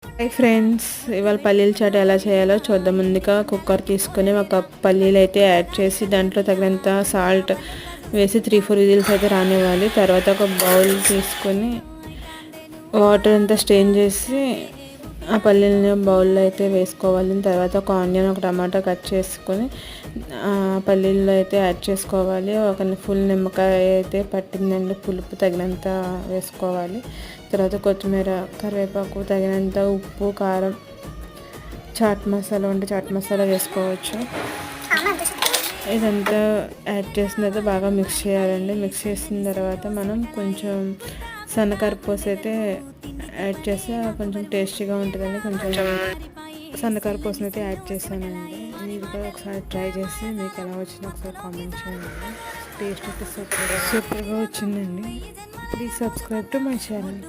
Hi friends, ఇవాళ పల్లీల chat ఎలా చేయాలో చూద్దాం. ముందుగా కుక్కర్ తీసుకొని ఒక కప్ పల్లీలు అయితే యాడ్ చేసి దాంట్లో తగినంత సాల్ట్ వేసి 3-4 విజిల్స్ అయితే రానివ్వాలి. తర్వాత ఒక బౌల్ తీసుకొని వాటర్ అంతా స్ట్రెయిన్ చేసి ఆ పల్లీలని బౌల్లో అయితే వేసుకోవాలి. తర్వాత ఒక ఆనియన్, ఒక టమాటా కట్ చేసుకొని పల్లీల్లో అయితే యాడ్ చేసుకోవాలి. ఒక ఫుల్ నిమ్మకాయ అయితే పట్టిందండి, పులుపు తగినంత వేసుకోవాలి. తర్వాత కొత్తిమీర, కరివేపాకు, తగినంత ఉప్పు, కారం, చాట్ మసాలా ఉంటే చాట్ మసాలా వేసుకోవచ్చు. ఇదంతా యాడ్ చేసిన తర్వాత బాగా మిక్స్ చేయాలండి. మిక్స్ చేసిన తర్వాత మనం కొంచెం సన్నకరపూస అయితే యాడ్ చేస్తే కొంచెం టేస్టీగా ఉంటుందండి. కొంచెం సన్నకరపూసను అయితే యాడ్ చేశానండి. మీరు కూడా ఒకసారి ట్రై చేసి మీకు ఎలా వచ్చిందో ఒకసారి కామెంట్ చేయండి. టేస్ట్ అయితే సూపర్గా వచ్చిందండి. Please subscribe to my channel.